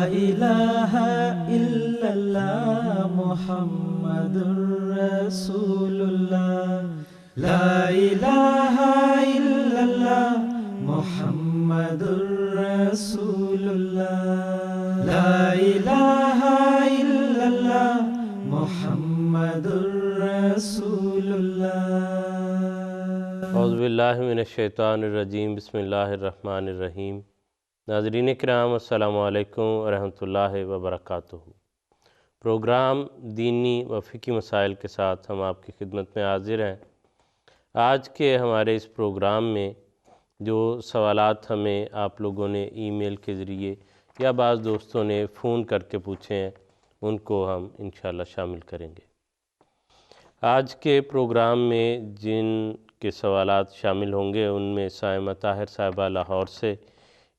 الہ الا اللہ محمد رسول اللہ، لا الہ الا اللہ محمد رسول اللہ، لا الہ الا اللہ محمد رسول اللہ۔ اعوذ باللہ من الشیطان الرجیم، بسم اللہ الرحمن الرحیم۔ ناظرین کرام، السلام علیکم ورحمۃ اللہ وبرکاتہ۔ پروگرام دینی و فقہی مسائل کے ساتھ ہم آپ کی خدمت میں حاضر ہیں۔ آج کے ہمارے اس پروگرام میں جو سوالات ہمیں آپ لوگوں نے ای میل کے ذریعے یا بعض دوستوں نے فون کر کے پوچھے ہیں، ان کو ہم انشاءاللہ شامل کریں گے۔ آج کے پروگرام میں جن کے سوالات شامل ہوں گے ان میں سائمہ طاہر صاحبہ لاہور سے،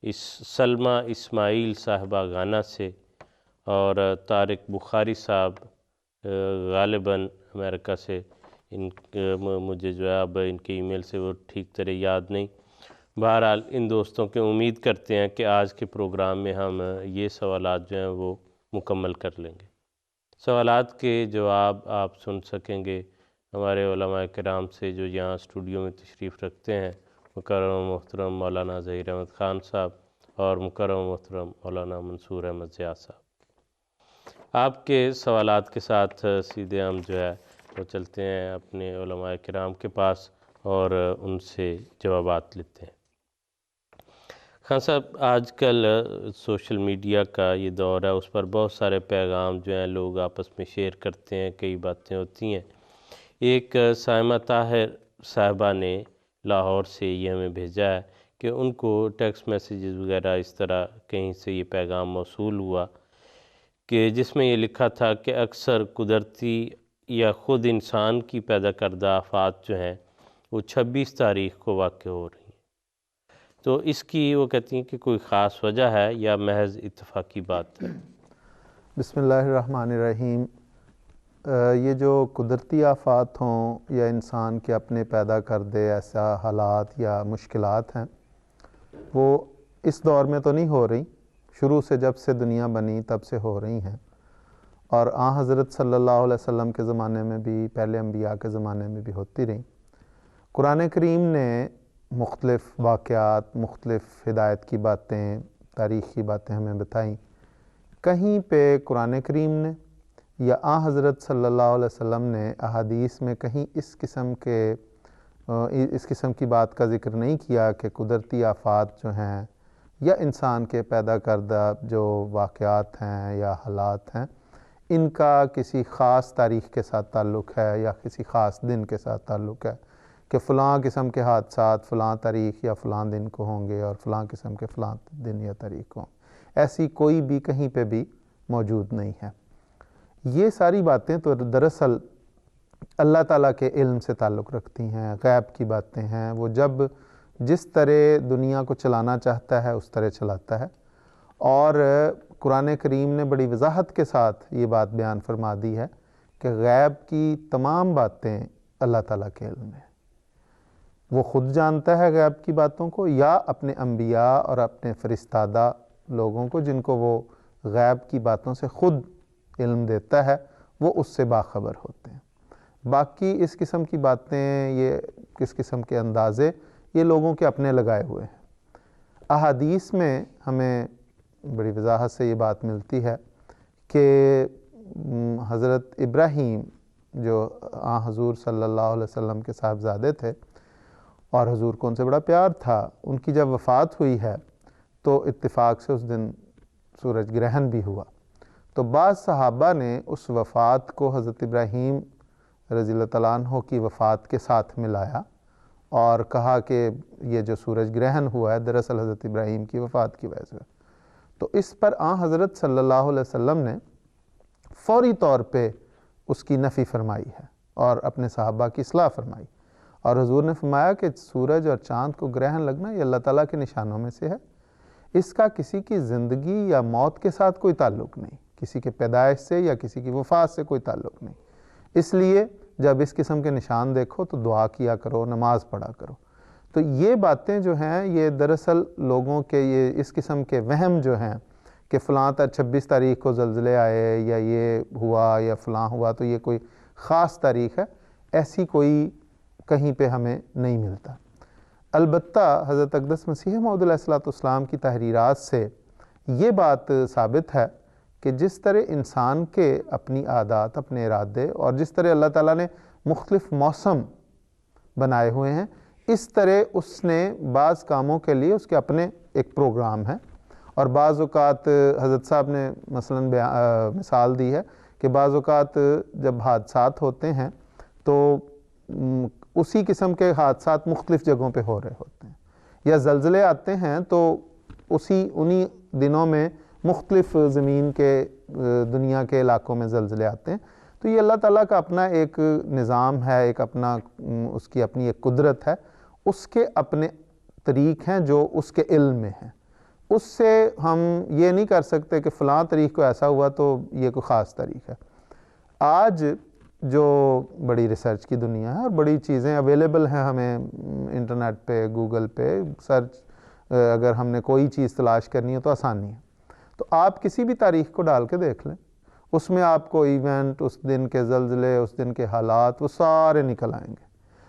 سلمہ اسماعیل صاحبہ گانا سے، اور طارق بخاری صاحب غالباً امریکہ سے۔ مجھے جو ہے اب ان کے ای میل سے وہ ٹھیک طرح یاد نہیں۔ بہرحال ان دوستوں کے امید کرتے ہیں کہ آج کے پروگرام میں ہم یہ سوالات جو ہیں وہ مکمل کر لیں گے۔ سوالات کے جواب آپ سن سکیں گے ہمارے علماء کرام سے جو یہاں اسٹوڈیو میں تشریف رکھتے ہیں، مکرم محترم مولانا ظہیر احمد خان صاحب اور مکرم محترم مولانا منصور احمد ضیاء صاحب۔ آپ کے سوالات کے ساتھ سیدھے ہم جو ہے وہ چلتے ہیں اپنے علماء کرام کے پاس اور ان سے جوابات لیتے ہیں۔ خان صاحب، آج کل سوشل میڈیا کا یہ دور ہے، اس پر بہت سارے پیغام جو ہیں لوگ آپس میں شیئر کرتے ہیں، کئی باتیں ہوتی ہیں۔ ایک سائمہ طاہر صاحبہ نے لاہور سے یہ ہمیں بھیجا ہے کہ ان کو ٹیکسٹ میسیجز وغیرہ اس طرح کہیں سے یہ پیغام موصول ہوا کہ جس میں یہ لکھا تھا کہ اکثر قدرتی یا خود انسان کی پیدا کردہ آفات جو ہیں وہ 26 تاریخ کو واقع ہو رہی ہیں، تو اس کی وہ کہتی ہیں کہ کوئی خاص وجہ ہے یا محض اتفاقی بات ہے؟ بسم اللہ الرحمن الرحیم۔ یہ جو قدرتی آفات ہوں یا انسان کے اپنے پیدا کردے ایسا حالات یا مشکلات ہیں، وہ اس دور میں تو نہیں ہو رہی، شروع سے جب سے دنیا بنی تب سے ہو رہی ہیں، اور حضرت صلی اللہ علیہ وسلم کے زمانے میں بھی، پہلے انبیاء کے زمانے میں بھی ہوتی رہیں۔ قرآن کریم نے مختلف واقعات، مختلف ہدایت کی باتیں، تاریخی باتیں ہمیں بتائیں۔ کہیں پہ قرآن کریم نے یا حضرت صلی اللہ علیہ وسلم نے احادیث میں کہیں اس قسم کی بات کا ذکر نہیں کیا کہ قدرتی آفات جو ہیں یا انسان کے پیدا کردہ جو واقعات ہیں یا حالات ہیں، ان کا کسی خاص تاریخ کے ساتھ تعلق ہے یا کسی خاص دن کے ساتھ تعلق ہے کہ فلاں قسم کے حادثات فلاں تاریخ یا فلاں دن کو ہوں گے اور فلاں قسم کے فلاں دن یا تاریخ کو ہوں۔ ایسی کوئی بھی کہیں پہ بھی موجود نہیں ہے۔ یہ ساری باتیں تو دراصل اللہ تعالیٰ کے علم سے تعلق رکھتی ہیں، غیب کی باتیں ہیں۔ وہ جب جس طرح دنیا کو چلانا چاہتا ہے اس طرح چلاتا ہے، اور قرآن کریم نے بڑی وضاحت کے ساتھ یہ بات بیان فرما دی ہے کہ غیب کی تمام باتیں اللہ تعالیٰ کے علم میں، وہ خود جانتا ہے غیب کی باتوں کو، یا اپنے انبیاء اور اپنے فرستادہ لوگوں کو جن کو وہ غیب کی باتوں سے خود علم دیتا ہے، وہ اس سے باخبر ہوتے ہیں۔ باقی اس قسم کی باتیں، یہ کس قسم کے اندازے، یہ لوگوں کے اپنے لگائے ہوئے ہیں۔ احادیث میں ہمیں بڑی وضاحت سے یہ بات ملتی ہے کہ حضرت ابراہیم جو حضور صلی اللہ علیہ وسلم کے صاحبزادے تھے اور حضور کو ان سے بڑا پیار تھا، ان کی جب وفات ہوئی ہے تو اتفاق سے اس دن سورج گرہن بھی ہوا، تو بعض صحابہ نے اس وفات کو حضرت ابراہیم رضی اللہ تعالیٰ عنہ کی وفات کے ساتھ ملایا اور کہا کہ یہ جو سورج گرہن ہوا ہے دراصل حضرت ابراہیم کی وفات کی وجہ سے۔ تو اس پر حضرت صلی اللہ علیہ وسلم نے فوری طور پہ اس کی نفی فرمائی ہے اور اپنے صحابہ کی اصلاح فرمائی، اور حضور نے فرمایا کہ سورج اور چاند کو گرہن لگنا یہ اللہ تعالیٰ کے نشانوں میں سے ہے، اس کا کسی کی زندگی یا موت کے ساتھ کوئی تعلق نہیں، کسی کے پیدائش سے یا کسی کی وفات سے کوئی تعلق نہیں۔ اس لیے جب اس قسم کے نشان دیکھو تو دعا کیا کرو، نماز پڑھا کرو۔ تو یہ باتیں جو ہیں یہ دراصل لوگوں کے یہ اس قسم کے وہم جو ہیں کہ فلاں 26 تاریخ کو زلزلے آئے یا یہ ہوا یا فلاں ہوا تو یہ کوئی خاص تاریخ ہے، ایسی کوئی کہیں پہ ہمیں نہیں ملتا۔ البتہ حضرت اقدس مسیح موعود علیہ الصلوۃ والسلام کی تحریرات سے یہ بات ثابت ہے کہ جس طرح انسان کے اپنی عادات، اپنے ارادے، اور جس طرح اللہ تعالیٰ نے مختلف موسم بنائے ہوئے ہیں، اس طرح اس نے بعض کاموں کے لیے اس کے اپنے ایک پروگرام ہے، اور بعض اوقات حضرت صاحب نے مثلاً مثال دی ہے کہ بعض اوقات جب حادثات ہوتے ہیں تو اسی قسم کے حادثات مختلف جگہوں پہ ہو رہے ہوتے ہیں، یا زلزلے آتے ہیں تو انہی دنوں میں مختلف زمین کے دنیا کے علاقوں میں زلزلے آتے ہیں۔ تو یہ اللہ تعالیٰ کا اپنا ایک نظام ہے، ایک اپنا اس کی اپنی ایک قدرت ہے، اس کے اپنے طریق ہیں جو اس کے علم میں ہیں۔ اس سے ہم یہ نہیں کر سکتے کہ فلاں تاریخ کو ایسا ہوا تو یہ کوئی خاص تاریخ ہے۔ آج جو بڑی ریسرچ کی دنیا ہے اور بڑی چیزیں اویلیبل ہیں ہمیں انٹرنیٹ پہ، گوگل پہ سرچ، اگر ہم نے کوئی چیز تلاش کرنی ہے تو آسانی ہے، تو آپ کسی بھی تاریخ کو ڈال کے دیکھ لیں، اس میں آپ کو ایونٹ، اس دن کے زلزلے، اس دن کے حالات، وہ سارے نکل آئیں گے۔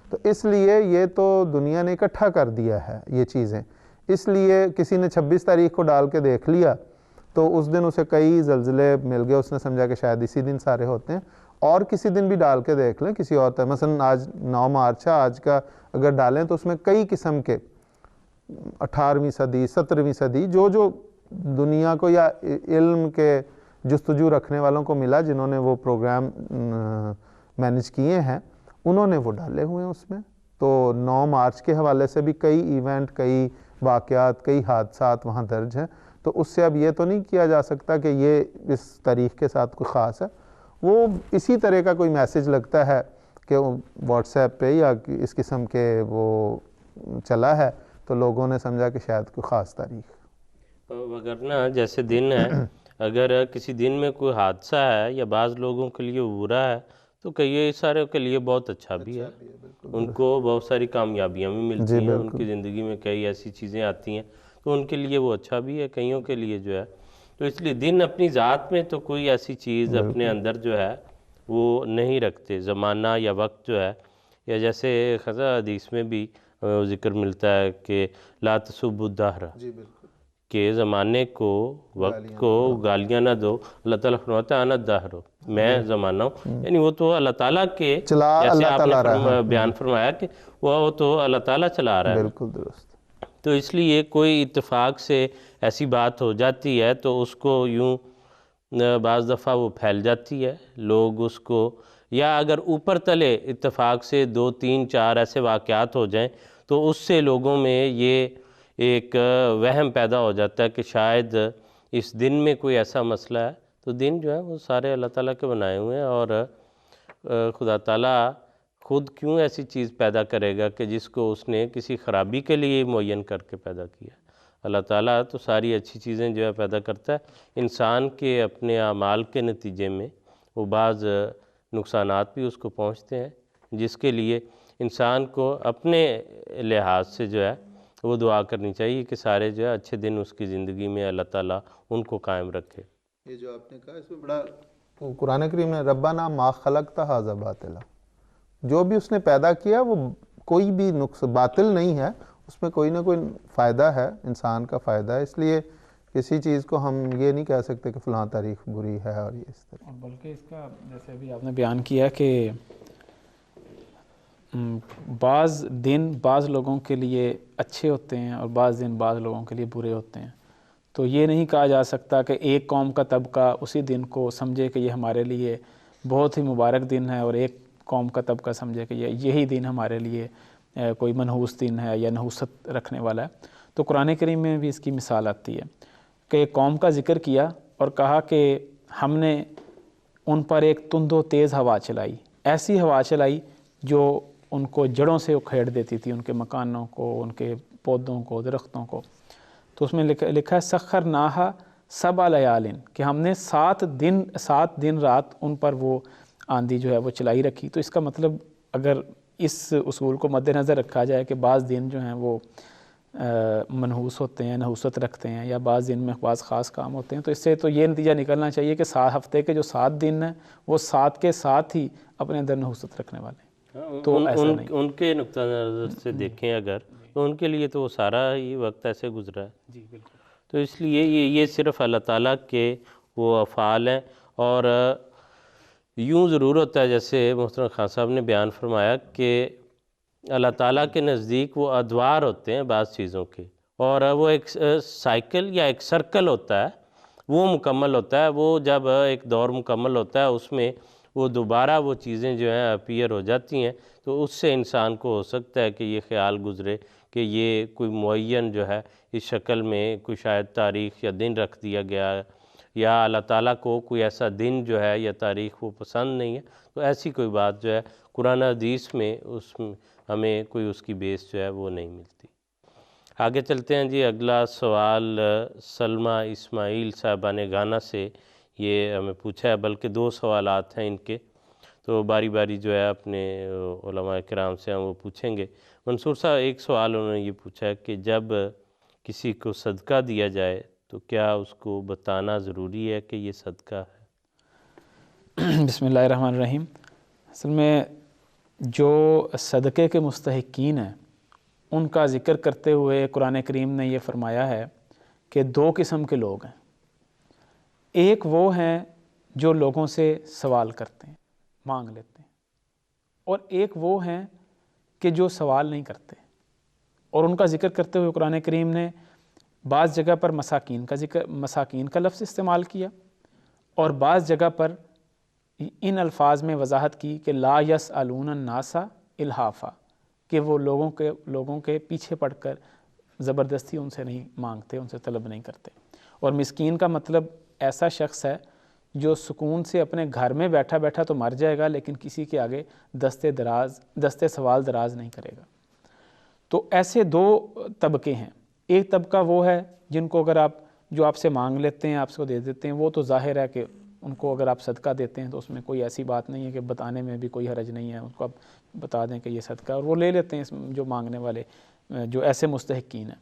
تو اس لیے یہ تو دنیا نے اکٹھا کر دیا ہے یہ چیزیں، اس لیے کسی نے 26 تاریخ کو ڈال کے دیکھ لیا تو اس دن اسے کئی زلزلے مل گئے، اس نے سمجھا کہ شاید اسی دن سارے ہوتے ہیں۔ اور کسی دن بھی ڈال کے دیکھ لیں کسی اور طرح، مثلا آج 9 مارچ ہے، آج کا اگر ڈالیں تو اس میں کئی قسم کے 18ویں صدی، 17ویں صدی جو دنیا کو یا علم کے جستجو رکھنے والوں کو ملا، جنہوں نے وہ پروگرام مینیج کیے ہیں، انہوں نے وہ ڈالے ہوئے ہیں اس میں۔ تو 9 مارچ کے حوالے سے بھی کئی ایونٹ، کئی واقعات، کئی حادثات وہاں درج ہیں۔ تو اس سے اب یہ تو نہیں کیا جا سکتا کہ یہ اس تاریخ کے ساتھ کوئی خاص ہے، وہ اسی طرح کا کوئی میسج لگتا ہے کہ واٹس ایپ پہ یا اس قسم کے وہ چلا ہے تو لوگوں نے سمجھا کہ شاید کوئی خاص تاریخ۔ وگرنہ جیسے دن ہے، اگر کسی دن میں کوئی حادثہ ہے یا بعض لوگوں کے لیے برا ہے تو کئی سارے کے لیے بہت اچھا بھی ہے، ان کو بہت ساری کامیابیاں بھی ملتی ہیں، ان کی زندگی میں کئی ایسی چیزیں آتی ہیں تو ان کے لیے وہ اچھا بھی ہے، کئیوں کے لیے جو ہے۔ تو اس لیے دن اپنی ذات میں تو کوئی ایسی چیز اپنے اندر جو ہے وہ نہیں رکھتے، زمانہ یا وقت جو ہے، یا جیسے حدیث میں بھی ذکر ملتا ہے کہ لا تسبوا الدہر، کہ زمانے کو، وقت کو گالیاں نہ دو۔ اللہ تعالیٰ فرماتا ہے انا الدہر، میں زمانہ ہوں، یعنی وہ تو اللہ تعالیٰ کے، جیسے آپ نے بیان فرمایا کہ وہ تو اللہ تعالیٰ چلا رہا ہے۔ بالکل درست۔ تو اس لیے کوئی اتفاق سے ایسی بات ہو جاتی ہے تو اس کو یوں بعض دفعہ وہ پھیل جاتی ہے، لوگ اس کو، یا اگر اوپر تلے اتفاق سے 2 3 4 ایسے واقعات ہو جائیں تو اس سے لوگوں میں یہ ایک وہم پیدا ہو جاتا ہے کہ شاید اس دن میں کوئی ایسا مسئلہ ہے۔ تو دن جو ہے وہ سارے اللہ تعالیٰ کے بنائے ہوئے ہیں، اور خدا تعالیٰ خود کیوں ایسی چیز پیدا کرے گا کہ جس کو اس نے کسی خرابی کے لیے معین کر کے پیدا کیا۔ اللہ تعالیٰ تو ساری اچھی چیزیں جو ہے پیدا کرتا ہے، انسان کے اپنے اعمال کے نتیجے میں وہ بعض نقصانات بھی اس کو پہنچتے ہیں، جس کے لیے انسان کو اپنے لحاظ سے جو ہے وہ دعا کرنی چاہیے کہ سارے جو ہے اچھے دن اس کی زندگی میں اللہ تعالیٰ ان کو قائم رکھے۔ یہ جو آپ نے کہا اس میں بڑا قرآن کریم نے ربنا ما خلقت ھذا باطلا، جو بھی اس نے پیدا کیا وہ کوئی بھی نقص باطل نہیں ہے، اس میں کوئی نہ کوئی فائدہ ہے، انسان کا فائدہ ہے، اس لیے کسی چیز کو ہم یہ نہیں کہہ سکتے کہ فلاں تاریخ بری ہے اور یہ اس طرح۔ بلکہ اس کا جیسے ابھی آپ نے بیان کیا کہ بعض دن بعض لوگوں کے لیے اچھے ہوتے ہیں اور بعض دن بعض لوگوں کے لیے برے ہوتے ہیں، تو یہ نہیں کہا جا سکتا کہ ایک قوم کا طبقہ اسی دن کو سمجھے کہ یہ ہمارے لیے بہت ہی مبارک دن ہے اور ایک قوم کا طبقہ سمجھے کہ یہی دن ہمارے لیے کوئی منحوس دن ہے یا نحوست رکھنے والا ہے۔ تو قرآن کریم میں بھی اس کی مثال آتی ہے کہ ایک قوم کا ذکر کیا اور کہا کہ ہم نے ان پر ایک تند و تیز ہوا چلائی، ایسی ہوا چلائی جو ان کو جڑوں سے اکھیڑ دیتی تھی، ان کے مکانوں کو، ان کے پودوں کو، درختوں کو۔ تو اس میں لکھا ہے سخرناہا 7 لیال، کہ ہم نے 7 دن رات ان پر وہ آندھی جو ہے وہ چلائی رکھی۔ تو اس کا مطلب اگر اس اصول کو مد نظر رکھا جائے کہ بعض دن جو ہیں وہ منحوس ہوتے ہیں، نحوست رکھتے ہیں، یا بعض دن میں بعض خاص کام ہوتے ہیں، تو اس سے تو یہ نتیجہ نکلنا چاہیے کہ ہفتے کے جو 7 دن ہیں وہ 7 کے ساتھ ہی اپنے اندر نحوست رکھنے والے ہیں۔ تو ایسا نہیں، ان کے نقطہ نظر سے دیکھیں اگر، تو ان کے لیے تو وہ سارا ہی وقت ایسے گزرا ہے۔ جی بالکل۔ تو اس لیے یہ صرف اللہ تعالیٰ کے وہ افعال ہیں، اور یوں ضرور ہوتا ہے جیسے محترم خان صاحب نے بیان فرمایا کہ اللہ تعالیٰ کے نزدیک وہ ادوار ہوتے ہیں بعض چیزوں کے، اور وہ ایک سائیکل یا ایک سرکل ہوتا ہے، وہ مکمل ہوتا ہے۔ وہ جب ایک دور مکمل ہوتا ہے اس میں وہ دوبارہ وہ چیزیں جو ہیں اپیئر ہو جاتی ہیں، تو اس سے انسان کو ہو سکتا ہے کہ یہ خیال گزرے کہ یہ کوئی معین جو ہے اس شکل میں کوئی شاید تاریخ یا دن رکھ دیا گیا ہے، یا اللہ تعالیٰ کو کوئی ایسا دن جو ہے یا تاریخ وہ پسند نہیں ہے۔ تو ایسی کوئی بات جو ہے قرآن حدیث میں ہمیں کوئی اس کی بیس جو ہے وہ نہیں ملتی۔ آگے چلتے ہیں جی۔ اگلا سوال سلمہ اسماعیل صاحبہ نے گانا سے یہ ہمیں پوچھا ہے، بلکہ 2 سوالات ہیں ان کے، تو باری باری جو ہے اپنے علماء کرام سے ہم وہ پوچھیں گے۔ منصور صاحب، ایک سوال انہوں نے یہ پوچھا ہے کہ جب کسی کو صدقہ دیا جائے تو کیا اس کو بتانا ضروری ہے کہ یہ صدقہ ہے؟ بسم اللہ الرحمن الرحیم۔ اصل میں جو صدقے کے مستحقین ہیں ان کا ذکر کرتے ہوئے قرآن کریم نے یہ فرمایا ہے کہ 2 قسم کے لوگ ہیں۔ ایک وہ ہیں جو لوگوں سے سوال کرتے ہیں، مانگ لیتے ہیں، اور ایک وہ ہیں کہ جو سوال نہیں کرتے، اور ان کا ذکر کرتے ہوئے قرآن کریم نے بعض جگہ پر مساکین کا لفظ استعمال کیا، اور بعض جگہ پر ان الفاظ میں وضاحت کی کہ لا یسألون الناس الحافا، کہ وہ لوگوں کے پیچھے پڑ کر زبردستی ان سے نہیں مانگتے، ان سے طلب نہیں کرتے۔ اور مسکین کا مطلب ایسا شخص ہے جو سکون سے اپنے گھر میں بیٹھا بیٹھا تو مر جائے گا، لیکن کسی کے آگے دستے سوال دراز نہیں کرے گا۔ تو ایسے 2 طبقے ہیں۔ ایک طبقہ وہ ہے جن کو اگر جو آپ سے مانگ لیتے ہیں، آپ سے دے دیتے ہیں، وہ تو ظاہر ہے کہ ان کو اگر آپ صدقہ دیتے ہیں تو اس میں کوئی ایسی بات نہیں ہے کہ بتانے میں بھی کوئی حرج نہیں ہے، ان کو آپ بتا دیں کہ یہ صدقہ، اور وہ لے لیتے ہیں جو مانگنے والے، جو ایسے مستحقین ہیں۔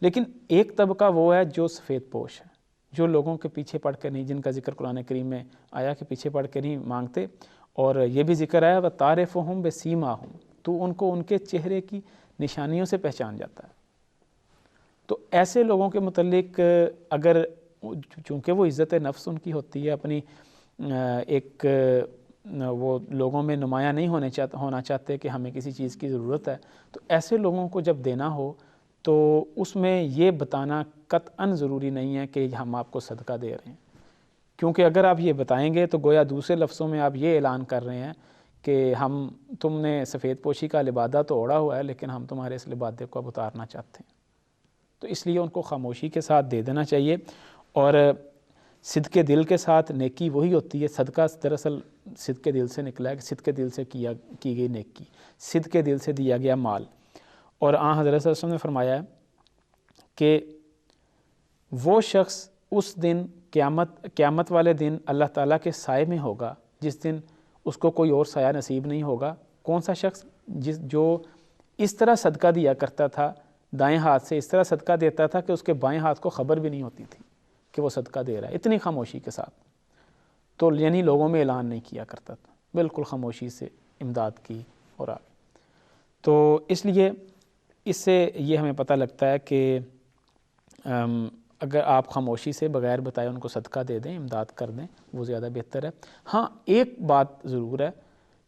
لیکن ایک طبقہ وہ ہے جو سفید پوش ہے، جو لوگوں کے پیچھے پڑ کے نہیں، جن کا ذکر قرآن کریم میں آیا کہ پیچھے پڑ کے نہیں مانگتے، اور یہ بھی ذکر آیا وَتَعْرِفُهُمْ بِسِیمَاهُمْ، تو ان کو ان کے چہرے کی نشانیوں سے پہچان جاتا ہے۔ تو ایسے لوگوں کے متعلق اگر، چونکہ وہ عزت نفس ان کی ہوتی ہے، اپنی ایک وہ لوگوں میں نمایاں نہیں ہونا چاہتے کہ ہمیں کسی چیز کی ضرورت ہے، تو ایسے لوگوں کو جب دینا ہو تو اس میں یہ بتانا قطعاً ضروری نہیں ہے کہ ہم آپ کو صدقہ دے رہے ہیں، کیونکہ اگر آپ یہ بتائیں گے تو گویا دوسرے لفظوں میں آپ یہ اعلان کر رہے ہیں کہ تم نے سفید پوشی کا لبادہ تو اوڑھا ہوا ہے، لیکن ہم تمہارے اس لبادے کو اب اتارنا چاہتے ہیں۔ تو اس لیے ان کو خاموشی کے ساتھ دے دینا چاہیے، اور صدقے دل کے ساتھ نیکی وہی ہوتی ہے۔ صدقہ دراصل صدقے دل سے نکلا ہے، کہ صدقے دل سے کی گئی نیکی، صدقے دل سے دیا گیا مال۔ اور حضرت صلی اللہ علیہ وسلم نے فرمایا ہے کہ وہ شخص اس دن قیامت والے دن اللہ تعالیٰ کے سائے میں ہوگا جس دن اس کو کوئی اور سایہ نصیب نہیں ہوگا۔ کون سا شخص؟ جو اس طرح صدقہ دیا کرتا تھا، دائیں ہاتھ سے اس طرح صدقہ دیتا تھا کہ اس کے بائیں ہاتھ کو خبر بھی نہیں ہوتی تھی کہ وہ صدقہ دے رہا ہے، اتنی خاموشی کے ساتھ۔ تو یعنی لوگوں میں اعلان نہیں کیا کرتا تھا، بالکل خاموشی سے امداد کی اور آگے۔ تو اس لیے اس سے یہ ہمیں پتہ لگتا ہے کہ اگر آپ خاموشی سے بغیر بتائے ان کو صدقہ دے دیں، امداد کر دیں، وہ زیادہ بہتر ہے۔ ہاں ایک بات ضرور ہے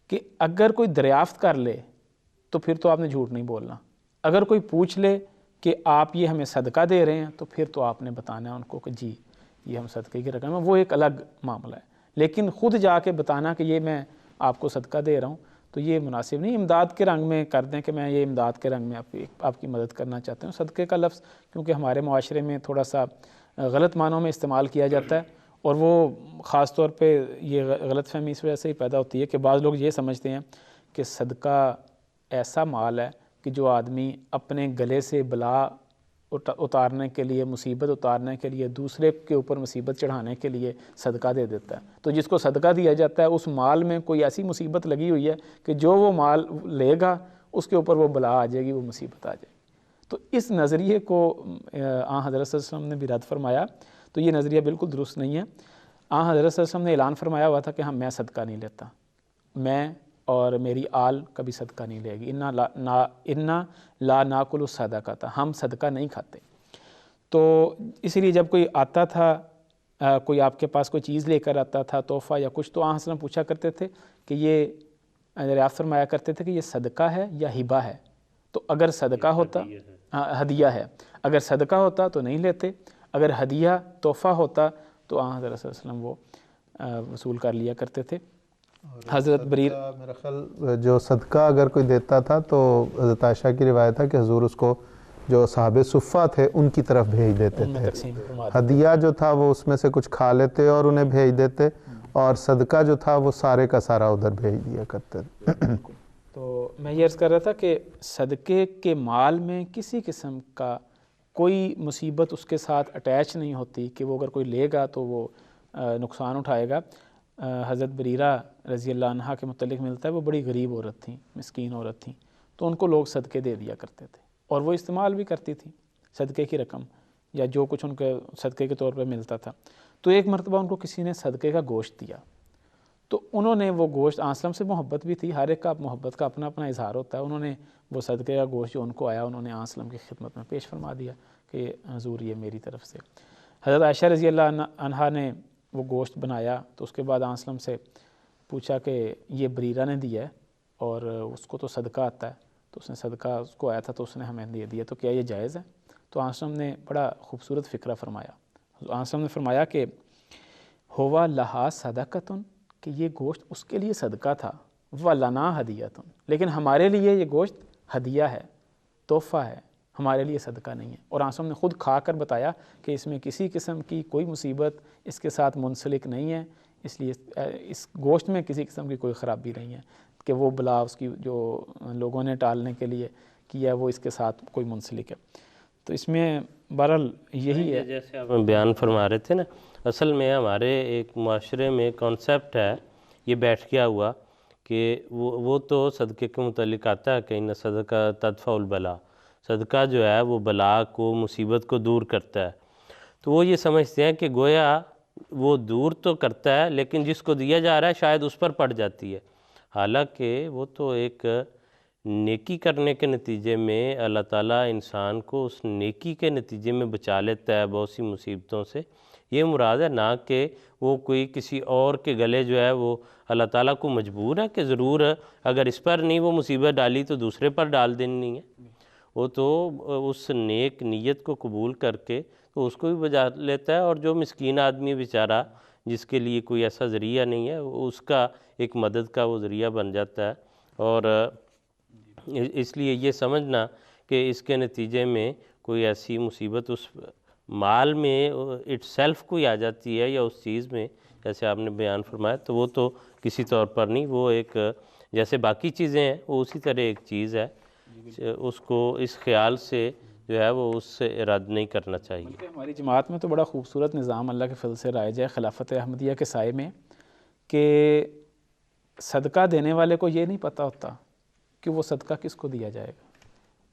کہ اگر کوئی دریافت کر لے تو پھر تو آپ نے جھوٹ نہیں بولنا۔ اگر کوئی پوچھ لے کہ آپ یہ ہمیں صدقہ دے رہے ہیں تو پھر تو آپ نے بتانا ہے ان کو کہ جی یہ ہم صدقے کی رقم ہے، وہ ایک الگ معاملہ ہے۔ لیکن خود جا کے بتانا کہ یہ میں آپ کو صدقہ دے رہا ہوں تو یہ مناسب نہیں۔ امداد کے رنگ میں کر دیں کہ میں یہ امداد کے رنگ میں آپ کی مدد کرنا چاہتا ہوں۔ صدقے کا لفظ کیونکہ ہمارے معاشرے میں تھوڑا سا غلط معنوں میں استعمال کیا جاتا ہے، اور وہ خاص طور پہ یہ غلط فہمی اس وجہ سے ہی پیدا ہوتی ہے کہ بعض لوگ یہ سمجھتے ہیں کہ صدقہ ایسا مال ہے کہ جو آدمی اپنے گلے سے بلا اتارنے کے لیے، مصیبت اتارنے کے لیے، دوسرے کے اوپر مصیبت چڑھانے کے لیے صدقہ دے دیتا ہے۔ تو جس کو صدقہ دیا جاتا ہے اس مال میں کوئی ایسی مصیبت لگی ہوئی ہے کہ جو وہ مال لے گا اس کے اوپر وہ بلا آ جائے گی، وہ مصیبت آ جائے گی۔ تو اس نظریے کو آن حضرت صلی اللہ علیہ وسلم نے بھی رد فرمایا. تو یہ نظریہ بالکل درست نہیں ہے. آن حضرت صلی اللہ علیہ وسلم نے اعلان فرمایا ہوا تھا کہ میں صدقہ نہیں لیتا, میں اور میری آل کبھی صدقہ نہیں لے گی. انا لا ناکل الصدقہ تھا, ہم صدقہ نہیں کھاتے. تو اسی لیے جب کوئی آتا تھا, کوئی آپ کے پاس کوئی چیز لے کر آتا تھا, تحفہ یا کچھ, تو آن وسلم پوچھا کرتے تھے کہ یہ, دریافت فرمایا کرتے تھے کہ یہ صدقہ ہے یا ہبہ ہے. تو اگر صدقہ ہوتا, ہدیہ ہے, اگر صدقہ ہوتا تو نہیں لیتے, اگر ہدیہ تحفہ ہوتا تو آن حضرت صلی اللہ علیہ وسلم وہ وصول کر لیا کرتے تھے. حضرت بریر میرا خیال جو صدقہ اگر کوئی دیتا تھا تو حضرت عائشہ کی روایت ہے کہ حضور اس کو جو صحاب صفہ تھے ان کی طرف بھیج دیتے تھے. ہدیہ جو تھا وہ اس میں سے کچھ کھا لیتے اور انہیں بھیج دیتے, اور صدقہ جو تھا وہ سارے کا سارا ادھر بھیج دیا کرتے تھے. تو میں یہ عرض کر رہا تھا کہ صدقے کے مال میں کسی قسم کا کوئی مصیبت اس کے ساتھ اٹیچ نہیں ہوتی کہ وہ اگر کوئی لے گا تو وہ نقصان اٹھائے گا. حضرت بریرہ رضی اللہ عنہا کے متعلق ملتا ہے, وہ بڑی غریب عورت تھیں, مسکین عورت تھیں, تو ان کو لوگ صدقے دے دیا کرتے تھے اور وہ استعمال بھی کرتی تھیں صدقے کی رقم یا جو کچھ ان کے صدقے کے طور پہ ملتا تھا. تو ایک مرتبہ ان کو کسی نے صدقے کا گوشت دیا, تو انہوں نے وہ گوشت, آنسلم سے محبت بھی تھی, ہر ایک کا محبت کا اپنا اپنا اظہار ہوتا ہے, انہوں نے وہ صدقے کا گوشت جو ان کو آیا انہوں نے آنسلم کی خدمت میں پیش فرما دیا کہ حضور یہ میری طرف سے. حضرت عائشہ رضی اللہ عنہا نے وہ گوشت بنایا تو اس کے بعد آنسلم سے پوچھا کہ یہ بریرہ نے دیا ہے اور اس کو تو صدقہ آتا ہے, تو اس نے صدقہ اس کو آیا تھا تو اس نے ہمیں دے دیا, تو کیا یہ جائز ہے؟ تو آنسلم نے بڑا خوبصورت فقرہ فرمایا. آنسلم نے فرمایا کہ ہوا لہا صدقۃن, کہ یہ گوشت اس کے لیے صدقہ تھا, وَلَنَا ہدیۃ, لیکن ہمارے لیے یہ گوشت ہدیہ ہے, تحفہ ہے, ہمارے لیے صدقہ نہیں ہے. اور آنسلم نے خود کھا کر بتایا کہ اس میں کسی قسم کی کوئی مصیبت اس کے ساتھ منسلک نہیں ہے, اس لیے اس گوشت میں کسی قسم کی کوئی خرابی نہیں ہے کہ وہ بلا اس کی جو لوگوں نے ٹالنے کے لیے کیا وہ اس کے ساتھ کوئی منسلک ہے. تو اس میں بہرحال یہی ہے جیسے آپ بیان فرما رہے تھے نا, اصل میں ہمارے ایک معاشرے میں کانسیپٹ ہے یہ بیٹھ گیا ہوا کہ وہ تو صدقے کے متعلق آتا ہے کہ ان صدقہ تدفع البلا, صدقہ جو ہے وہ بلا کو, مصیبت کو دور کرتا ہے. تو وہ یہ سمجھتے ہیں کہ گویا وہ دور تو کرتا ہے لیکن جس کو دیا جا رہا ہے شاید اس پر پڑ جاتی ہے, حالانکہ وہ تو ایک نیکی کرنے کے نتیجے میں اللہ تعالیٰ انسان کو اس نیکی کے نتیجے میں بچا لیتا ہے بہت سی مصیبتوں سے. یہ مراد ہے, نہ کہ وہ کوئی کسی اور کے گلے جو ہے وہ اللہ تعالیٰ کو مجبور ہے کہ ضرور اگر اس پر نہیں وہ مصیبت ڈالی تو دوسرے پر ڈال دینی ہے. وہ تو اس نیک نیت کو قبول کر کے تو اس کو بھی بچا لیتا ہے, اور جو مسکین آدمی بیچارہ جس کے لیے کوئی ایسا ذریعہ نہیں ہے اس کا ایک مدد کا وہ ذریعہ بن جاتا ہے. اور اس لیے یہ سمجھنا کہ اس کے نتیجے میں کوئی ایسی مصیبت اس مال میں اٹ سیلف کوئی آ جاتی ہے یا اس چیز میں جیسے آپ نے بیان فرمایا, تو وہ تو کسی طور پر نہیں, وہ ایک جیسے باقی چیزیں ہیں وہ اسی طرح ایک چیز ہے, اس کو اس خیال سے جو ہے وہ اس سے اراد نہیں کرنا چاہیے. ہماری جماعت میں تو بڑا خوبصورت نظام اللہ کے فضل سے رائج ہے خلافت احمدیہ کے سائے میں کہ صدقہ دینے والے کو یہ نہیں پتہ ہوتا کہ وہ صدقہ کس کو دیا جائے گا.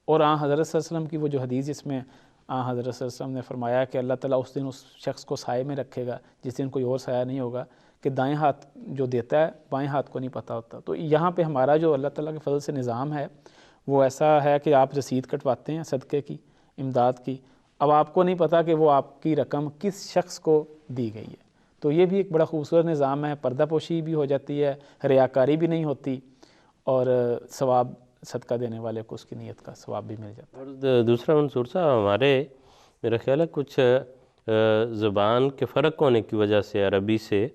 اور آن حضرت صلی اللہ علیہ وسلم کی وہ جو حدیث جس میں آن حضرت صلی اللہ علیہ وسلم نے فرمایا کہ اللہ تعالیٰ اس دن اس شخص کو سائے میں رکھے گا جس دن کوئی اور سایہ نہیں ہوگا, کہ دائیں ہاتھ جو دیتا ہے بائیں ہاتھ کو نہیں پتہ ہوتا. تو یہاں پہ ہمارا جو اللہ تعالیٰ کے فضل سے نظام ہے وہ ایسا ہے کہ آپ رسید کٹواتے ہیں صدقے کی, امداد کی, اب آپ کو نہیں پتہ کہ وہ آپ کی رقم کس شخص کو دی گئی ہے. تو یہ بھی ایک بڑا خوبصورت نظام ہے, پردہ پوشی بھی ہو جاتی ہے, ریاکاری بھی نہیں ہوتی, اور ثواب صدقہ دینے والے کو اس کی نیت کا ثواب بھی مل جاتا ہے. اور دوسرا منصور صاحب, ہمارے میرا خیال ہے کچھ زبان کے فرق ہونے کی وجہ سے عربی سے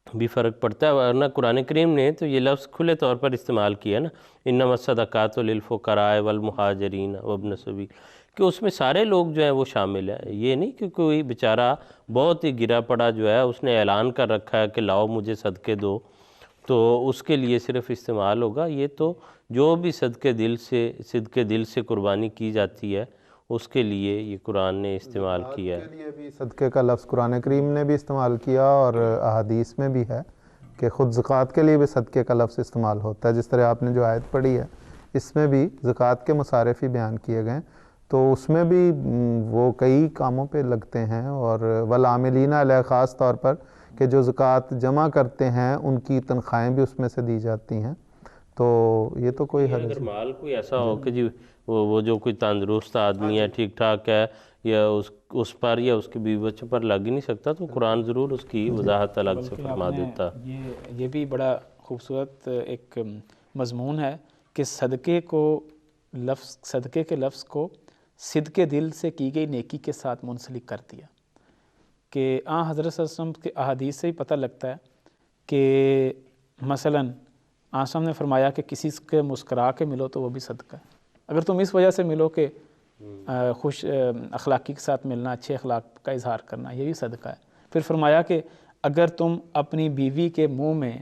بھی فرق پڑتا ہے, ورنہ قرآن کریم نے تو یہ لفظ کھلے طور پر استعمال کیا نا, انما الصدقات للفقراء والمہاجرین وابن السبیل, کہ اس میں سارے لوگ جو ہیں وہ شامل ہیں. یہ نہیں کہ کوئی بیچارہ بہت ہی گرا پڑا جو ہے اس نے اعلان کر رکھا ہے کہ لاؤ مجھے صدقے دو تو اس کے لیے صرف استعمال ہوگا. یہ تو جو بھی صدقے دل سے قربانی کی جاتی ہے اس کے لیے یہ قرآن نے استعمال کیا ہے. اس کے لیے بھی صدقے کا لفظ قرآن کریم نے بھی استعمال کیا, اور احادیث میں بھی ہے کہ خود زکوٰۃ کے لیے بھی صدقے کا لفظ استعمال ہوتا ہے. جس طرح آپ نے جو آیت پڑھی ہے اس میں بھی زکوٰۃ کے مصارف ہی بیان کیے گئے ہیں، تو اس میں بھی وہ کئی کاموں پہ لگتے ہیں، اور والعاملین علیہ خاص طور پر کہ جو زکوٰۃ جمع کرتے ہیں ان کی تنخواہیں بھی اس میں سے دی جاتی ہیں، تو یہ تو کوئی حرج اگر مال کوئی ایسا ہو کہ جی وہ جو کوئی تندرست آدمی ہے، ٹھیک ٹھاک ہے، یا اس پر یا اس کے بیوی بچوں پر لگ ہی نہیں سکتا، تو قرآن ضرور اس کی وضاحت الگ سے فرما دیتا۔ یہ بھی بڑا خوبصورت ایک مضمون ہے کہ صدقے کے لفظ کو صدقے دل سے کی گئی نیکی کے ساتھ منسلک کر دیا، کہ حضرت صلی اللہ علیہ وسلم کے احادیث سے ہی پتہ لگتا ہے کہ مثلاً آسم نے فرمایا کہ کسی کے مسکرا کے ملو تو وہ بھی صدقہ ہے، اگر تم اس وجہ سے ملو کہ خوش اخلاقی کے ساتھ ملنا، اچھے اخلاق کا اظہار کرنا، یہ بھی صدقہ ہے۔ پھر فرمایا کہ اگر تم اپنی بیوی کے منہ میں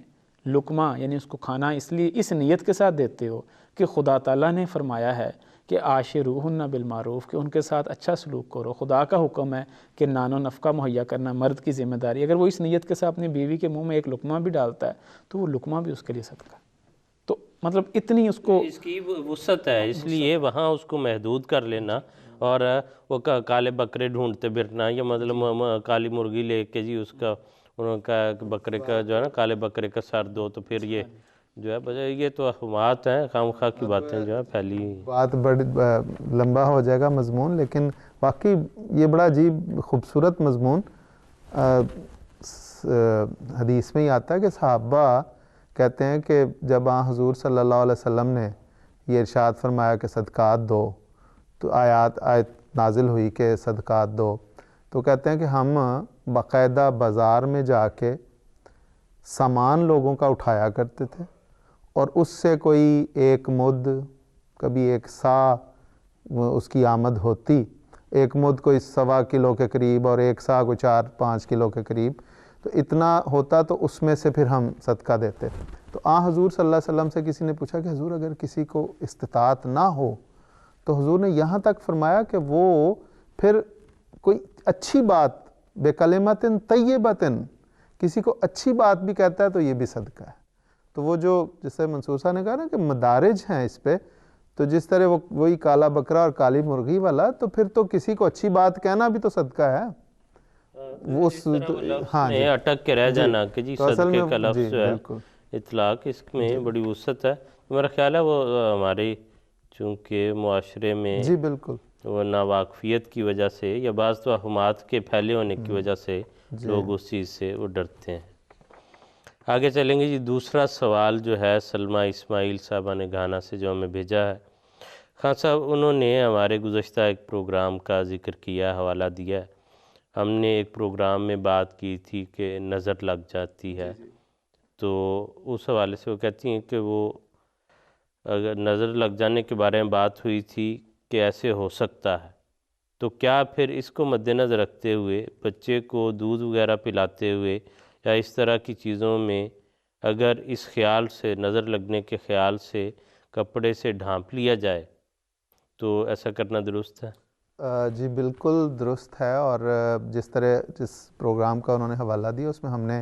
لقمہ یعنی اس کو کھانا اس لیے اس نیت کے ساتھ دیتے ہو کہ خدا تعالیٰ نے فرمایا ہے کہ عاشروہن بالمعروف، کہ ان کے ساتھ اچھا سلوک کرو، خدا کا حکم ہے کہ نان و نفقہ مہیا کرنا مرد کی ذمہ داری، اگر وہ اس نیت کے ساتھ اپنی بیوی کے منہ میں ایک لقمہ بھی ڈالتا ہے تو وہ لقمہ بھی اس کے لیے صدقہ ہے۔ تو مطلب اتنی اس کی وسعت ہے، اس لیے وہاں اس کو محدود کر لینا، اور وہ کالے بکرے ڈھونڈتے پھرنا، یا مطلب کالی مرغی لے کے جی اس کا انہوں نے کہا کہ بکرے کا جو ہے نا کالے بکرے کا سر دو، تو پھر یہ جو ہے بجائے، یہ تو احکامات ہیں، خام خواہ کی باتیں جو ہے پھیلی بات بڑی لمبا ہو جائے گا مضمون، لیکن واقعی یہ بڑا عجیب خوبصورت مضمون حدیث میں ہی آتا ہے کہ صحابہ کہتے ہیں کہ جب حضور صلی اللہ علیہ وسلم نے یہ ارشاد فرمایا کہ صدقات دو، تو آیت نازل ہوئی کہ صدقات دو، تو کہتے ہیں کہ ہم باقاعدہ بازار میں جا کے سامان لوگوں کا اٹھایا کرتے تھے، اور اس سے کوئی ایک مد، کبھی ایک سا اس کی آمد ہوتی، ایک مد کوئی 1.25 کلو کے قریب اور ایک سا کوئی 4-5 کلو کے قریب، تو اتنا ہوتا تو اس میں سے پھر ہم صدقہ دیتے۔ تو حضور صلی اللہ علیہ وسلم سے کسی نے پوچھا کہ حضور اگر کسی کو استطاعت نہ ہو، تو حضور نے یہاں تک فرمایا کہ وہ پھر کوئی اچھی بات بکلمۃ طیبۃ، کسی کو اچھی بات بھی کہتا ہے تو یہ بھی صدقہ ہے۔ تو وہ جو جسے منصور صاحب نے کہا نا کہ مدارج ہیں اس پہ، تو جس طرح وہی کالا بکرا اور کالی مرغی والا، تو پھر تو کسی کو اچھی بات کہنا بھی تو صدقہ ہے۔ وہ اٹک کے رہ جانا کہ جی صدقے کا لفظ جو ہے اطلاق، اس میں بڑی وسعت ہے۔ میرا خیال ہے وہ ہمارے چونکہ معاشرے میں جی بالکل وہ ناواقفیت کی وجہ سے یا بعض توہمات کے پھیلے ہونے کی وجہ سے لوگ اس چیز سے وہ ڈرتے ہیں۔ آگے چلیں گے جی۔ دوسرا سوال جو ہے سلمہ اسماعیل صاحبہ نے گھانا سے جو ہمیں بھیجا ہے، خان صاحب انہوں نے ہمارے گزشتہ ایک پروگرام کا ذکر کیا، حوالہ دیا ہے۔ ہم نے ایک پروگرام میں بات کی تھی کہ نظر لگ جاتی ہے، تو اس حوالے سے وہ کہتی ہیں کہ وہ اگر نظر لگ جانے کے بارے میں بات ہوئی تھی کہ ایسے ہو سکتا ہے، تو کیا پھر اس کو مد نظر رکھتے ہوئے بچے کو دودھ وغیرہ پلاتے ہوئے یا اس طرح کی چیزوں میں اگر اس خیال سے نظر لگنے کے خیال سے کپڑے سے ڈھانپ لیا جائے تو ایسا کرنا درست ہے؟ جی بالکل درست ہے، اور جس پروگرام کا انہوں نے حوالہ دیا اس میں ہم نے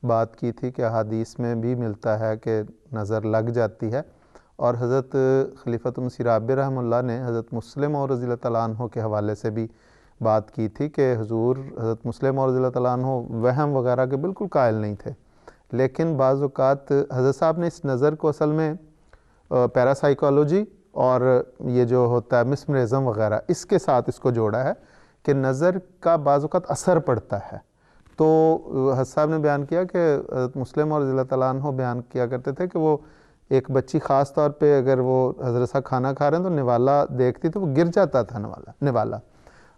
بات کی تھی کہ احادیث میں بھی ملتا ہے کہ نظر لگ جاتی ہے، اور حضرت خلیفۃ مسیح رابع رحمہ اللہ نے حضرت مسلم اور رضی اللہ تعالیٰ عنہ کے حوالے سے بھی بات کی تھی کہ حضور حضرت مسلم اور رضی اللہ تعالیٰ عنہ وہم وغیرہ کے بالکل قائل نہیں تھے، لیکن بعض اوقات حضرت صاحب نے اس نظر کو اصل میں پیراسائیکالوجی اور یہ جو ہوتا ہے مسمرزم وغیرہ اس کے ساتھ اس کو جوڑا ہے کہ نظر کا بعض اوقات اثر پڑتا ہے۔ تو حضرت صاحب نے بیان کیا کہ حضرت مسلم اور رضی اللہ تعالیٰ عنہ بیان کیا کرتے تھے کہ وہ ایک بچی خاص طور پہ اگر وہ حضرت صاحب کھانا کھا رہے ہیں تو نوالا دیکھتی تو وہ گر جاتا تھا نوالا۔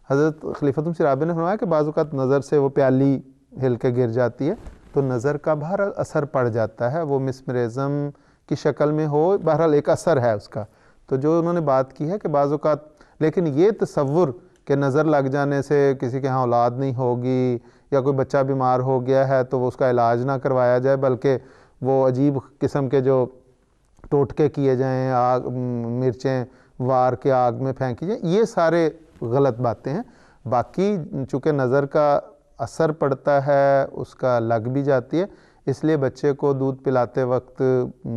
حضرت خلیفۃ مسیح رابع نے فرمایا کہ بعض اوقات نظر سے وہ پیالی ہل کے گر جاتی ہے، تو نظر کا بہرحال اثر پڑ جاتا ہے، وہ مسمرزم کی شکل میں ہو، بہرحال ایک اثر ہے اس کا۔ تو جو انہوں نے بات کی ہے کہ بعض اوقات، لیکن یہ تصور کہ نظر لگ جانے سے کسی کے ہاں اولاد نہیں ہوگی یا کوئی بچہ بیمار ہو گیا ہے تو وہ اس کا علاج نہ کروایا جائے بلکہ وہ عجیب قسم کے جو ٹوٹکے کیے جائیں، مرچیں وار کے آگ میں پھینکی جائیں، یہ سارے غلط باتیں ہیں۔ باقی چونکہ نظر کا اثر پڑتا ہے، اس کا لگ بھی جاتی ہے، اس لیے بچے کو دودھ پلاتے وقت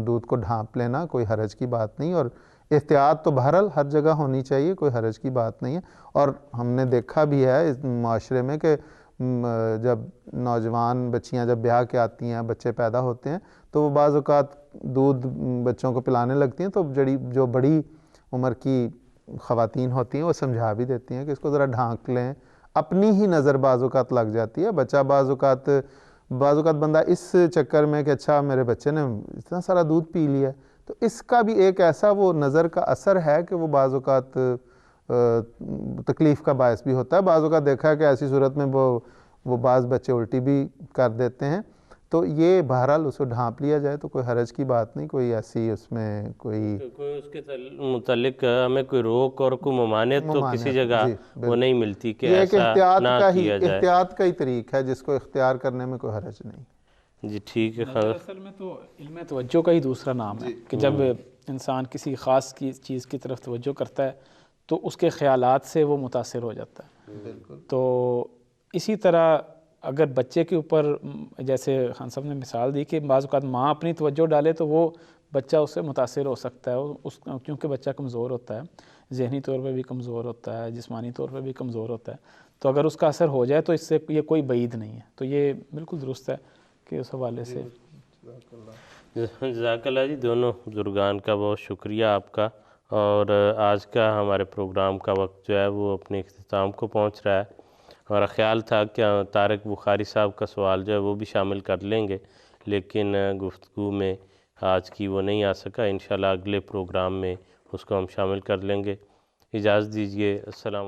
دودھ کو ڈھانپ لینا کوئی حرج کی بات نہیں، اور احتیاط تو بہرحال ہر جگہ ہونی چاہیے، کوئی حرج کی بات نہیں ہے۔ اور ہم نے دیکھا بھی ہے اس معاشرے میں کہ جب نوجوان بچیاں جب بیاہ کے آتی ہیں، بچے پیدا ہوتے ہیں، تو وہ بعض اوقات دودھ بچوں کو پلانے لگتی ہیں، تو جو بڑی عمر کی خواتین ہوتی ہیں وہ سمجھا بھی دیتی ہیں کہ اس کو ذرا ڈھانک لیں، اپنی ہی نظر بعض اوقات لگ جاتی ہے۔ بچہ بعض اوقات بندہ اس چکر میں کہ اچھا میرے بچے نے اتنا سارا دودھ پی لیا، تو اس کا بھی ایک ایسا وہ نظر کا اثر ہے کہ وہ بعض اوقات تکلیف کا باعث بھی ہوتا ہے۔ بعض اوقات دیکھا ہے کہ ایسی صورت میں وہ بعض بچے الٹی بھی کر دیتے ہیں، تو یہ بہرحال اس کو ڈھانپ لیا جائے تو کوئی حرج کی بات نہیں، کوئی ایسی اس میں کوئی اس کے متعلق ہمیں کوئی روک اور کوئی ممانعت تو کسی جگہ وہ نہیں ملتی کہ ایسا نہ کیا جائے۔ احتیاط کا ہی طریق ہے جس کو اختیار کرنے میں کوئی حرج نہیں۔ جی ٹھیک ہے۔ اصل میں تو علم توجہ کا ہی دوسرا نام ہے کہ جب انسان کسی خاص چیز کی طرف توجہ کرتا ہے تو اس کے خیالات سے وہ متاثر ہو جاتا ہے۔ تو اسی طرح اگر بچے کے اوپر جیسے خان صاحب نے مثال دی کہ بعض اوقات ماں اپنی توجہ ڈالے تو وہ بچہ اس سے متاثر ہو سکتا ہے، کیونکہ بچہ کمزور ہوتا ہے، ذہنی طور پہ بھی کمزور ہوتا ہے، جسمانی طور پہ بھی کمزور ہوتا ہے، تو اگر اس کا اثر ہو جائے تو اس سے یہ کوئی بعید نہیں ہے۔ تو یہ بالکل درست ہے کہ اس حوالے سے جزاک اللہ جی، دونوں بزرگان کا بہت شکریہ آپ کا۔ اور آج کا ہمارے پروگرام کا وقت جو ہے وہ اپنے اختتام کو پہنچ رہا ہے۔ ہمارا خیال تھا کہ طارق بخاری صاحب کا سوال جو ہے وہ بھی شامل کر لیں گے، لیکن گفتگو میں آج کی وہ نہیں آ سکا۔ انشاءاللہ اگلے پروگرام میں اس کو ہم شامل کر لیں گے۔ اجازت دیجیے، السلام علیکم۔